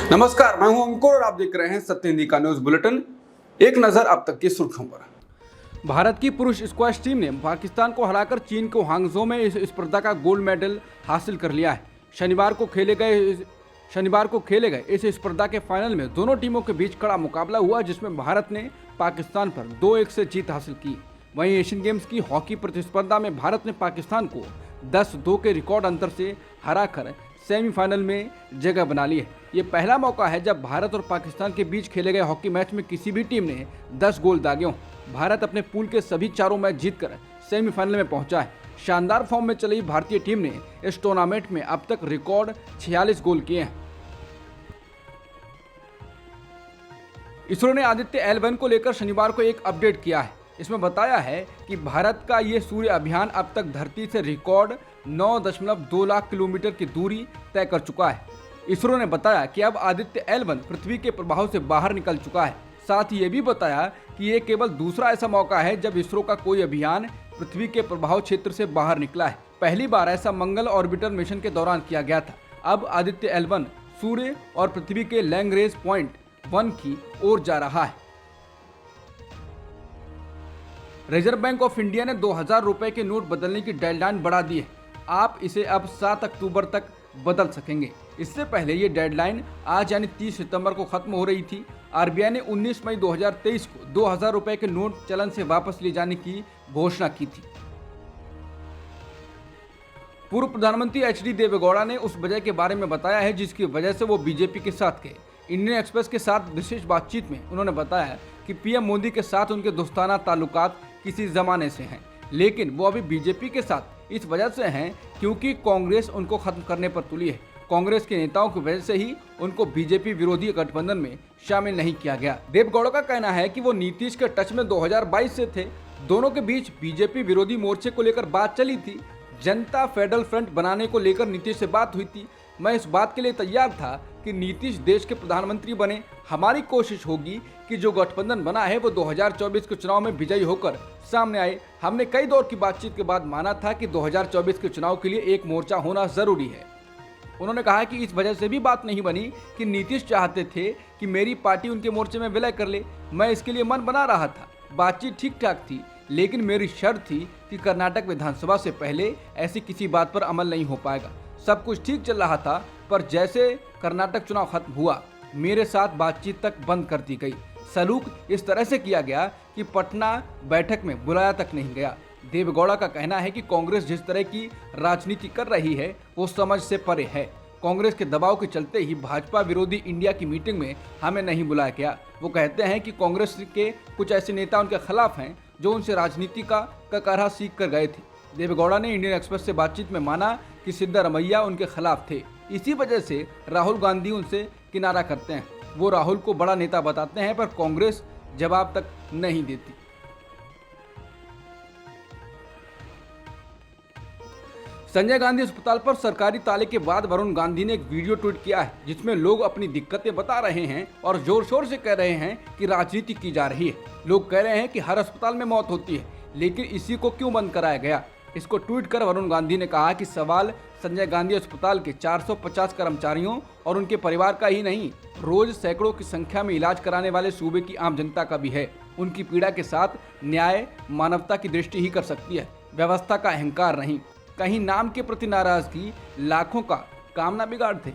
नमस्कार, मैं हूं अंकुर और आप देख रहे हैं सत्य हिंदी का न्यूज बुलेटिन। एक नजर अब तक की सुर्खियों पर। भारत की पुरुष स्क्वैश टीम ने पाकिस्तान को हराकर चीन को हांगझो में इस स्पर्धा का गोल्ड मेडल हासिल कर लिया है। शनिवार को खेले गए इस स्पर्धा के फाइनल में दोनों टीमों के बीच कड़ा मुकाबला हुआ, जिसमें भारत ने पाकिस्तान पर 2-1 से जीत हासिल की। वहीं एशियन गेम्स की हॉकी प्रतिस्पर्धा में भारत ने पाकिस्तान को 10-2 के रिकॉर्ड अंतर से हराकर सेमीफाइनल में जगह बना ली है। ये पहला मौका है जब भारत और पाकिस्तान के बीच खेले गए हॉकी मैच में किसी भी टीम ने 10 गोल दागे हों। भारत अपने पूल के सभी चारों मैच जीतकर सेमीफाइनल में पहुंचा है। शानदार फॉर्म में चली भारतीय टीम ने इस टूर्नामेंट में अब तक रिकॉर्ड 46 गोल किए हैं। इसरो ने आदित्य L1 को लेकर शनिवार को एक अपडेट किया है। इसमें बताया है कि भारत का ये सूर्य अभियान अब तक धरती से रिकॉर्ड 9.2 लाख किलोमीटर की दूरी तय कर चुका है। इसरो ने बताया कि अब आदित्य L1 पृथ्वी के प्रभाव से बाहर निकल चुका है। साथ ही ये भी बताया कि ये केवल दूसरा ऐसा मौका है जब इसरो का कोई अभियान पृथ्वी के प्रभाव क्षेत्र से बाहर निकला है। पहली बार ऐसा मंगल ऑर्बिटर मिशन के दौरान किया गया था। अब आदित्य L1 सूर्य और पृथ्वी के लैंग्रेज पॉइंट 1 की ओर जा रहा है। रिजर्व बैंक ऑफ इंडिया ने 2000 रुपए के नोट बदलने की डेडलाइन बढ़ा दी है। आप इसे अब 7 अक्टूबर तक बदल सकेंगे। इससे पहले ये डेडलाइन आज यानी 30 सितंबर को खत्म हो रही थी। आरबीआई ने 19 मई 2023 को 2000 रुपए के नोट चलन से वापस लिए जाने की घोषणा की थी। पूर्व प्रधानमंत्री HD देवेगौड़ा ने उस वजह के बारे में बताया है जिसकी वजह से वो बीजेपी के साथ गए। इंडियन एक्सप्रेस के साथ विशेष बातचीत में उन्होंने बताया कि पीएम मोदी के साथ उनके दोस्ताना ताल्लुकात किसी जमाने से हैं, लेकिन वो अभी बीजेपी के साथ इस वजह से हैं क्योंकि कांग्रेस उनको खत्म करने पर तुली है। कांग्रेस के नेताओं की वजह से ही उनको बीजेपी विरोधी गठबंधन में शामिल नहीं किया गया। देवेगौड़ा का कहना है कि वो नीतीश के टच में 2022 से थे। दोनों के बीच बीजेपी विरोधी मोर्चे को लेकर बात चली थी। जनता फेडरल फ्रंट बनाने को लेकर नीतीश से बात हुई थी। मैं इस बात के लिए तैयार था कि नीतीश देश के प्रधानमंत्री बने। हमारी कोशिश होगी कि जो गठबंधन बना है वो 2024 के चुनाव में विजयी होकर सामने आए। हमने कई दौर की बातचीत के बाद माना था कि 2024 के चुनाव के लिए एक मोर्चा होना जरूरी है। उन्होंने कहा कि इस वजह से भी बात नहीं बनी कि नीतीश चाहते थे कि मेरी पार्टी उनके मोर्चे में विलय कर ले। मैं इसके लिए मन बना रहा था। बातचीत ठीक ठाक थी, लेकिन मेरी शर्त थी कि कर्नाटक विधानसभा से पहले ऐसी किसी बात पर अमल नहीं हो पाएगा। सब कुछ ठीक चल रहा था, पर जैसे कर्नाटक चुनाव खत्म हुआ मेरे साथ बातचीत तक बंद कर दी गई। सलूक इस तरह से किया गया कि पटना बैठक में बुलाया तक नहीं गया। देवेगौड़ा का कहना है कि कांग्रेस जिस तरह की राजनीति कर रही है वो समझ से परे है। कांग्रेस के दबाव के चलते ही भाजपा विरोधी इंडिया की मीटिंग में हमें नहीं बुलाया गया। वो कहते हैं कि कांग्रेस के कुछ ऐसे नेता उनके खिलाफ हैं जो उनसे राजनीति का ककारा सीख कर गए थे। देवेगौड़ा ने इंडियन एक्सप्रेस से बातचीत में माना कि सिद्धारमैया उनके खिलाफ थे। इसी वजह से राहुल गांधी उनसे किनारा करते हैं। वो राहुल को बड़ा नेता बताते हैं, पर कांग्रेस जवाब तक नहीं देती। संजय गांधी अस्पताल पर सरकारी ताले के बाद वरुण गांधी ने एक वीडियो ट्वीट किया है जिसमें लोग अपनी दिक्कतें बता रहे हैं और जोर शोर से कह रहे हैं कि राजनीति की जा रही है। लोग कह रहे हैं कि हर अस्पताल में मौत होती है, लेकिन इसी को क्यों बंद कराया गया। इसको ट्वीट कर वरुण गांधी ने कहा कि सवाल संजय गांधी अस्पताल के 450 कर्मचारियों और उनके परिवार का ही नहीं, रोज सैकड़ों की संख्या में इलाज कराने वाले सूबे की आम जनता का भी है। उनकी पीड़ा के साथ न्याय मानवता की दृष्टि ही कर सकती है, व्यवस्था का अहंकार नहीं। कहीं नाम के प्रति नाराजगी लाखों का काम ना बिगाड़ थे।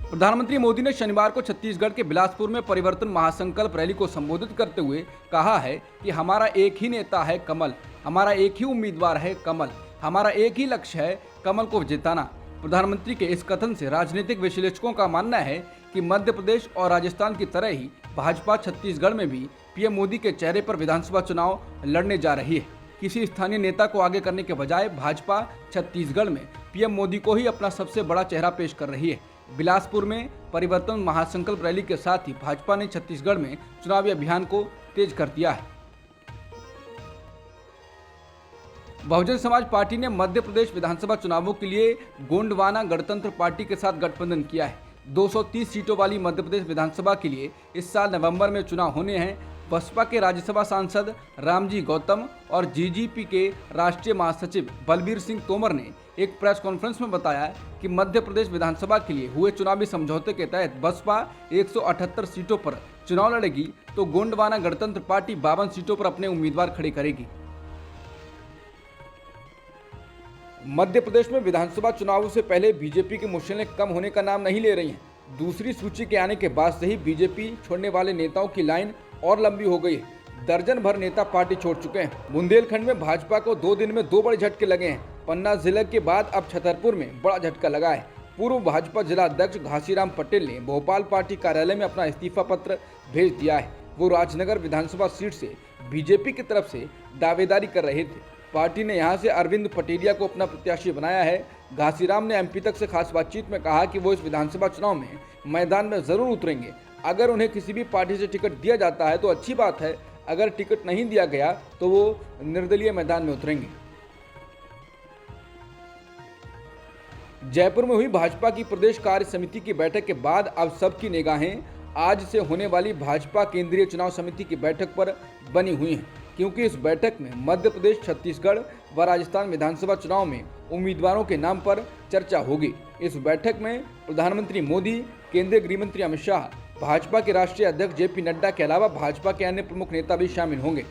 प्रधानमंत्री मोदी ने शनिवार को छत्तीसगढ़ के बिलासपुर में परिवर्तन महासंकल्प रैली को संबोधित करते हुए कहा है कि हमारा एक ही नेता है कमल, हमारा एक ही उम्मीदवार है कमल, हमारा एक ही लक्ष्य है कमल को जिताना। प्रधानमंत्री के इस कथन से राजनीतिक विश्लेषकों का मानना है कि मध्य प्रदेश और राजस्थान की तरह ही भाजपा छत्तीसगढ़ में भी पीएम मोदी के चेहरे पर विधानसभा चुनाव लड़ने जा रही है। किसी स्थानीय नेता को आगे करने के बजाय भाजपा छत्तीसगढ़ में पीएम मोदी को ही अपना सबसे बड़ा चेहरा पेश कर रही है। बिलासपुर में परिवर्तन महासंकल्प रैली के साथ ही भाजपा ने छत्तीसगढ़ में चुनावी अभियान को तेज कर दिया है। बहुजन समाज पार्टी ने मध्य प्रदेश विधानसभा चुनावों के लिए गोंडवाना गणतंत्र पार्टी के साथ गठबंधन किया है। 230 सीटों वाली मध्य प्रदेश विधानसभा के लिए इस साल नवंबर में चुनाव होने हैं। बसपा के राज्यसभा सांसद रामजी गौतम और जीजीपी के राष्ट्रीय महासचिव बलबीर सिंह तोमर ने एक प्रेस कॉन्फ्रेंस में बताया कि मध्य प्रदेश विधानसभा के लिए हुए चुनावी समझौते के तहत बसपा 178 सीटों पर चुनाव लड़ेगी तो गोंडवाना गणतंत्र पार्टी 52 सीटों पर अपने उम्मीदवार खड़े करेगी। मध्य प्रदेश में विधानसभा चुनावों से पहले बीजेपी की मुश्किलें कम होने का नाम नहीं ले रही हैं। दूसरी सूची के आने के बाद से ही बीजेपी छोड़ने वाले नेताओं की लाइन और लंबी हो गई है। दर्जन भर नेता पार्टी छोड़ चुके हैं। बुंदेलखंड में भाजपा को 2 दिन में 2 बड़े झटके लगे हैं। पन्ना जिले के बाद अब छतरपुर में बड़ा झटका लगा है। पूर्व भाजपा जिला अध्यक्ष घासीराम पटेल ने भोपाल पार्टी कार्यालय में अपना इस्तीफा पत्र भेज दिया है। वो राजनगर विधानसभा सीट से बीजेपी की तरफ से दावेदारी कर रहे थे। पार्टी ने यहां से अरविंद पटेलिया को अपना प्रत्याशी बनाया है। घासीराम ने एमपी तक से खास बातचीत में कहा कि वो इस विधानसभा चुनाव में मैदान में जरूर उतरेंगे। अगर उन्हें किसी भी पार्टी से टिकट दिया जाता है तो अच्छी बात है, अगर टिकट नहीं दिया गया तो वो निर्दलीय मैदान में उतरेंगे। जयपुर में हुई भाजपा की प्रदेश कार्य समिति की बैठक के बाद अब सबकी निगाहें आज से होने वाली भाजपा केंद्रीय चुनाव समिति की बैठक पर बनी हुई हैं, क्योंकि इस बैठक में मध्य प्रदेश, छत्तीसगढ़ व राजस्थान विधानसभा चुनाव में उम्मीदवारों के नाम पर चर्चा होगी। इस बैठक में प्रधानमंत्री मोदी, केंद्रीय गृह मंत्री अमित शाह, भाजपा के राष्ट्रीय अध्यक्ष जेपी नड्डा के अलावा भाजपा के अन्य प्रमुख नेता भी शामिल होंगे।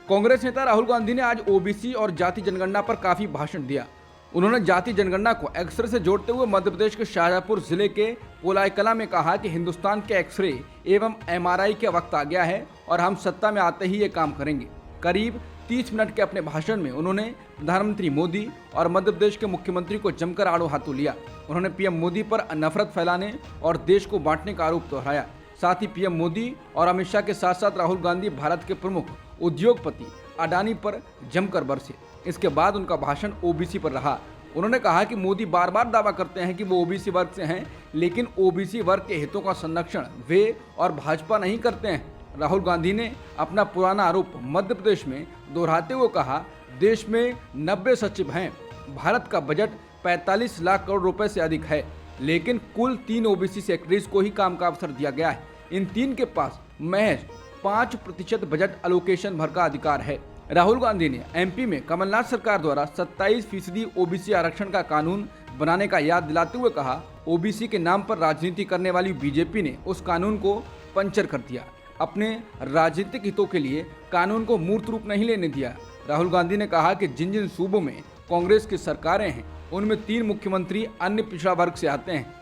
कांग्रेस नेता राहुल गांधी ने आज ओबीसी और जाति जनगणना पर काफी भाषण दिया। उन्होंने जाति जनगणना को एक्सरे से जोड़ते हुए मध्य प्रदेश के शाहजहांपुर जिले के पोलायकला में कहा कि हिंदुस्तान के एक्सरे एवं एमआरआई का वक्त आ गया है और हम सत्ता में आते ही ये काम करेंगे। करीब 30 मिनट के अपने भाषण में उन्होंने प्रधानमंत्री मोदी और मध्य प्रदेश के मुख्यमंत्री को जमकर आड़ो हाथों लिया। उन्होंने पीएम मोदी पर नफरत फैलाने और देश को बांटने का आरोप दोहराया। साथ ही पीएम मोदी और अमित शाह के साथ साथ राहुल गांधी भारत के प्रमुख उद्योगपति अडानी पर जमकर बरसे। इसके बाद उनका भाषण ओबीसी पर रहा। उन्होंने कहा कि मोदी बार बार दावा करते हैं कि वो ओबीसी वर्ग से हैं, लेकिन ओबीसी वर्ग के हितों का संरक्षण वे और भाजपा नहीं करते हैं। राहुल गांधी ने अपना पुराना आरोप मध्य प्रदेश में दोहराते हुए कहा, देश में 90 सचिव हैं, भारत का बजट 45 लाख करोड़ रुपए से अधिक है, लेकिन कुल 3 ओबीसी सेक्रेटरीज को ही काम का अवसर दिया गया है। इन 3 के पास महज 5% बजट अलोकेशन भर का अधिकार है। राहुल गांधी ने एमपी में कमलनाथ सरकार द्वारा 27% ओबीसी आरक्षण का कानून बनाने का याद दिलाते हुए कहा, ओबीसी के नाम पर राजनीति करने वाली बीजेपी ने उस कानून को पंचर कर दिया। अपने राजनीतिक हितों के लिए कानून को मूर्त रूप नहीं लेने दिया। राहुल गांधी ने कहा कि जिन जिन सूबों में कांग्रेस की सरकारें हैं उनमें 3 मुख्यमंत्री अन्य पिछड़ा वर्ग से आते हैं।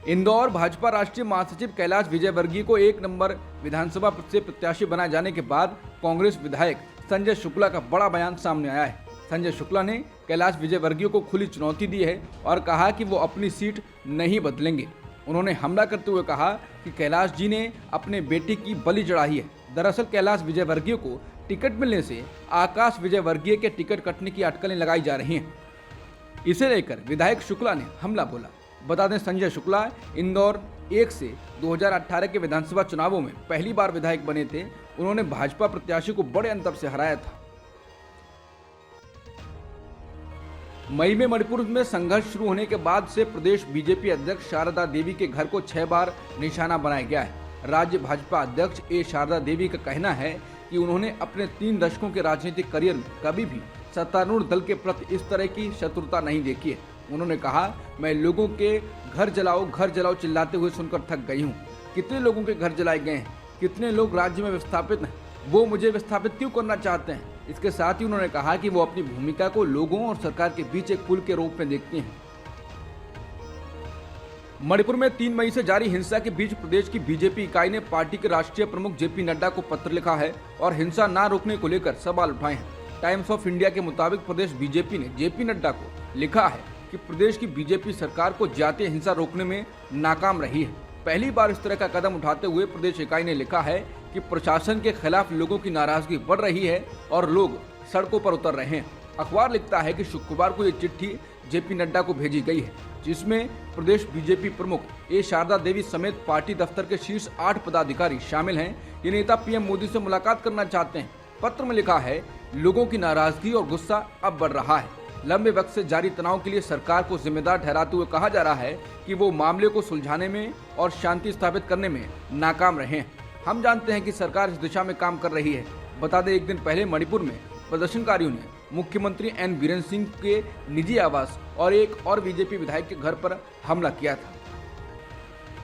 इंदौर भाजपा राष्ट्रीय महासचिव कैलाश विजयवर्गीय को 1 नंबर विधानसभा से प्रत्याशी बनाए जाने के बाद कांग्रेस विधायक संजय शुक्ला का बड़ा बयान सामने आया है। संजय शुक्ला ने कैलाश विजयवर्गीय को खुली चुनौती दी है और कहा कि वो अपनी सीट नहीं बदलेंगे। उन्होंने हमला करते हुए कहा कि कैलाश जी ने अपने बेटे की बलि चढ़ाई है। दरअसल कैलाश विजयवर्गीय को टिकट मिलने से आकाश विजयवर्गीय के टिकट कटने की अटकलें लगाई जा रही हैं। इसे लेकर विधायक शुक्ला ने हमला बोला। बता दें, संजय शुक्ला इंदौर 1 से 2018 के विधानसभा चुनावों में पहली बार विधायक बने थे। उन्होंने भाजपा प्रत्याशी को बड़े अंतर से हराया था। मई में मणिपुर में संघर्ष शुरू होने के बाद से प्रदेश बीजेपी अध्यक्ष शारदा देवी के घर को 6 बार निशाना बनाया गया है। राज्य भाजपा अध्यक्ष ए शारदा देवी का कहना है कि उन्होंने अपने 3 दशकों के राजनीतिक करियर में कभी भी सत्तारूढ़ दल के प्रति इस तरह की शत्रुता नहीं देखी है। उन्होंने कहा, मैं लोगों के घर जलाओ चिल्लाते हुए सुनकर थक गई हूँ। कितने लोगों के घर जलाए गए हैं, कितने लोग राज्य में विस्थापित हैं, वो मुझे विस्थापित क्यों करना चाहते हैं। इसके साथ ही उन्होंने कहा कि वो अपनी भूमिका को लोगों और सरकार के बीच एक पुल के रूप में देखती हैं। मणिपुर में 3 मई से जारी हिंसा के बीच प्रदेश की बीजेपी इकाई ने पार्टी के राष्ट्रीय प्रमुख जेपी नड्डा को पत्र लिखा है और हिंसा न रोकने को लेकर सवाल उठाए हैं। टाइम्स ऑफ इंडिया के मुताबिक प्रदेश बीजेपी ने जेपी नड्डा को लिखा है कि प्रदेश की बीजेपी सरकार को जातीय हिंसा रोकने में नाकाम रही है। पहली बार इस तरह का कदम उठाते हुए प्रदेश इकाई ने लिखा है कि प्रशासन के खिलाफ लोगों की नाराजगी बढ़ रही है और लोग सड़कों पर उतर रहे हैं। अखबार लिखता है कि शुक्रवार को ये चिट्ठी जेपी नड्डा को भेजी गई है, जिसमें प्रदेश बीजेपी प्रमुख ए शारदा देवी समेत पार्टी दफ्तर के शीर्ष 8 पदाधिकारी शामिल हैं। ये नेता पीएम मोदी से मुलाकात करना चाहते हैं। पत्र में लिखा है, लोगों की नाराजगी और गुस्सा अब बढ़ रहा है। लंबे वक्त से जारी तनाव के लिए सरकार को जिम्मेदार ठहराते हुए कहा जा रहा है कि वो मामले को सुलझाने में और शांति स्थापित करने में नाकाम रहे हैं। हम जानते हैं कि सरकार इस दिशा में काम कर रही है। बता दें, एक दिन पहले मणिपुर में प्रदर्शनकारियों ने मुख्यमंत्री एन बीरेन सिंह के निजी आवास और एक और बीजेपी विधायक के घर पर हमला किया था।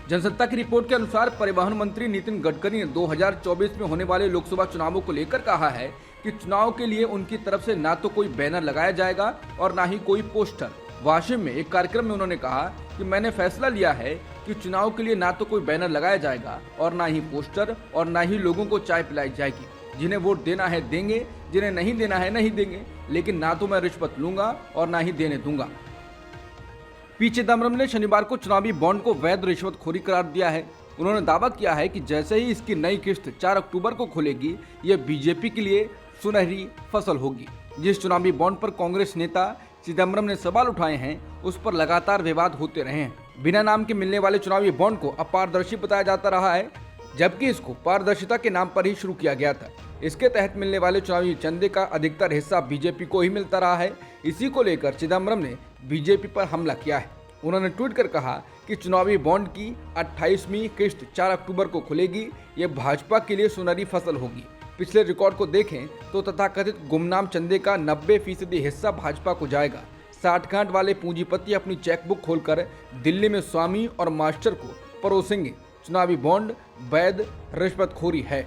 जनसत्ता की रिपोर्ट के अनुसार परिवहन मंत्री नितिन गडकरी ने 2024 में होने वाले लोकसभा चुनावों को लेकर कहा है कि चुनाव के लिए उनकी तरफ से ना तो कोई बैनर लगाया जाएगा और ना ही कोई पोस्टर। वाशिम में एक कार्यक्रम में उन्होंने कहा कि मैंने फैसला लिया है कि चुनाव के लिए ना तो कोई बैनर लगाया जाएगा और ना ही पोस्टर और ना ही लोगों को चाय पिलाई जाएगी। जिन्हें वोट देना है देंगे, जिन्हें नहीं देना है नहीं देंगे, लेकिन ना तो मैं रिश्वत लूंगा और ना ही देने दूंगा। पी चिदम्बरम ने शनिवार को चुनावी बॉन्ड को वैध रिश्वतखोरी करार दिया है। उन्होंने दावा किया है कि जैसे ही इसकी नई किस्त 4 अक्टूबर को खुलेगी, यह बीजेपी के लिए सुनहरी फसल होगी। जिस चुनावी बॉन्ड पर कांग्रेस नेता चिदम्बरम ने सवाल उठाए हैं, उस पर लगातार विवाद होते रहे हैं। बिना नाम के मिलने वाले चुनावी बॉन्ड को अपारदर्शी बताया जाता रहा है, जबकि इसको पारदर्शिता के नाम पर ही शुरू किया गया था। इसके तहत मिलने वाले चुनावी चंदे का अधिकतर हिस्सा बीजेपी को ही मिलता रहा है। इसी को लेकर चिदम्बरम ने बीजेपी पर हमला किया है। उन्होंने ट्वीट कर कहा कि चुनावी बॉन्ड की 28वीं किस्त 4 अक्टूबर को खुलेगी। ये भाजपा के लिए सुनहरी फसल होगी। पिछले रिकॉर्ड को देखें तो तथाकथित गुमनाम चंदे का 90% हिस्सा भाजपा को जाएगा। 60 गांठ वाले पूंजीपति अपनी चेकबुक खोलकर दिल्ली में स्वामी और मास्टर को परोसेंगे। चुनावी बॉन्ड वैध रिश्वतखोरी है।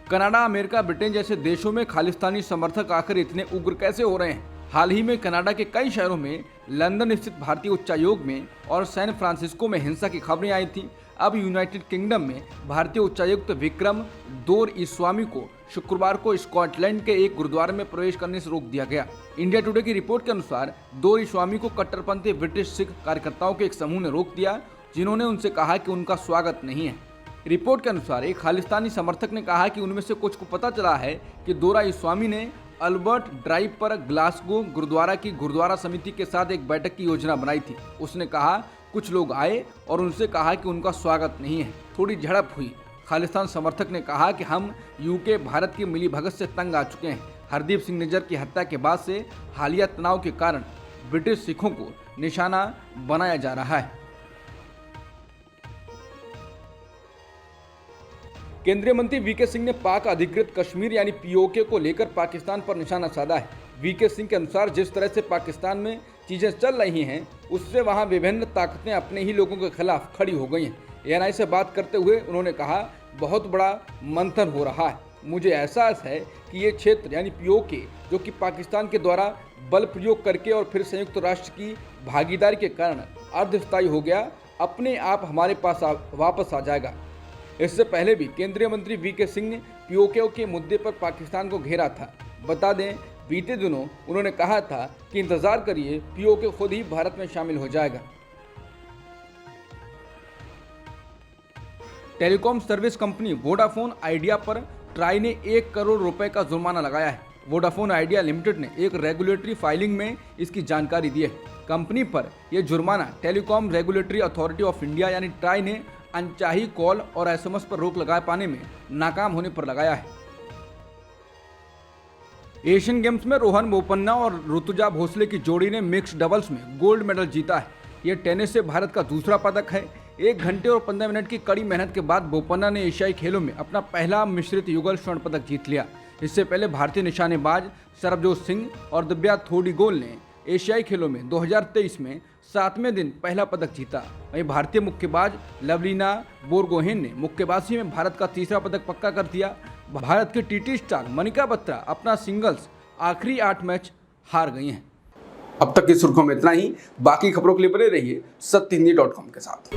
कनाडा, अमेरिका, ब्रिटेन जैसे देशों में खालिस्तानी समर्थक आखिर इतने उग्र कैसे हो रहे हैं? हाल ही में कनाडा के कई शहरों में, लंदन स्थित भारतीय उच्चायोग में और सैन फ्रांसिस्को में हिंसा की खबरें आई थी। अब यूनाइटेड किंगडम में भारतीय उच्चायुक्त विक्रम दोरईस्वामी को शुक्रवार को स्कॉटलैंड के एक गुरुद्वारे में प्रवेश करने से रोक दिया गया। इंडिया टुडे की रिपोर्ट के अनुसार दोरईस्वामी को कट्टरपंथी ब्रिटिश सिख कार्यकर्ताओं के एक समूह ने रोक दिया, जिन्होंने उनसे कहा कि उनका स्वागत नहीं है। रिपोर्ट के अनुसार एक खालिस्तानी समर्थक ने कहा कि उनमें से कुछ को पता चला है कि दोरईस्वामी ने अल्बर्ट ड्राइव पर ग्लासगो गुरुद्वारा की गुरुद्वारा समिति के साथ एक बैठक की योजना बनाई थी। उसने कहा कुछ लोग आए और उनसे कहा कि उनका स्वागत नहीं है। थोड़ी झड़प हुई। खालिस्तान समर्थक ने कहा कि हम यूके भारत की मिलीभगत से तंग आ चुके हैं। हरदीप सिंह निज्जर की हत्या के बाद से हालिया तनाव के कारण ब्रिटिश सिखों को निशाना बनाया जा रहा है। केंद्रीय मंत्री वीके सिंह ने पाक अधिकृत कश्मीर यानी पीओके को लेकर पाकिस्तान पर निशाना साधा है। वीके सिंह के अनुसार जिस तरह से पाकिस्तान में चीजें चल रही हैं, उससे वहां विभिन्न ताकतें अपने ही लोगों के खिलाफ खड़ी हो गई हैं। एएनआई से बात करते हुए उन्होंने कहा, बहुत बड़ा मंथन हो रहा है। मुझे एहसास है कि ये क्षेत्र यानी पीओके, जो कि पाकिस्तान के द्वारा बल प्रयोग करके और फिर संयुक्त राष्ट्र की भागीदारी के कारण अर्धस्थायी हो गया, अपने आप हमारे पास वापस आ जाएगा। इससे पहले भी केंद्रीय मंत्री वीके सिंह ने पीओके के मुद्दे पर पाकिस्तान को घेरा था। बता दें, बीते दिनों उन्होंने कहा था कि इंतजार करिए, पीओके खुद ही भारत में शामिल हो जाएगा। Telecom service company Vodafone idea पर ट्राई ने 1 करोड़ रुपए का जुर्माना लगाया है। वोडाफोन आइडिया लिमिटेड ने एक रेगुलेटरी फाइलिंग में इसकी जानकारी दी है। कंपनी पर यह जुर्माना telecom regulatory authority of India यानी ट्राई ने अनचाही कॉल और एसएमएस पर रोक लगा पाने में नाकाम होने पर लगाया है। एशियन गेम्स में रोहन बोपन्ना और ऋतुजा भोसले की जोड़ी ने मिक्स्ड डबल्स में गोल्ड मेडल जीता है। यह टेनिस से भारत का दूसरा पदक है। 1 घंटे और 15 मिनट की कड़ी मेहनत के बाद बोपन्ना ने एशियाई खेलों में अपना पहला मिश्रित युगल स्वर्ण पदक जीत लिया। इससे पहले भारतीय निशानेबाज सरबजोत सिंह और दिव्या थोडिगोल ने एशियाई खेलों में 2023 में 7वें दिन पहला पदक जीता। वहीं भारतीय मुक्केबाज लवलीना बोरगोहेन ने मुक्केबाजी में भारत का तीसरा पदक पक्का कर दिया। भारत की टीटी स्टार मनिका बत्रा अपना सिंगल्स आखिरी 8 मैच हार गई हैं। अब तक की सुर्खियों में इतना ही। बाकी खबरों के लिए बने रहिए सत्यहिंदी.com के साथ।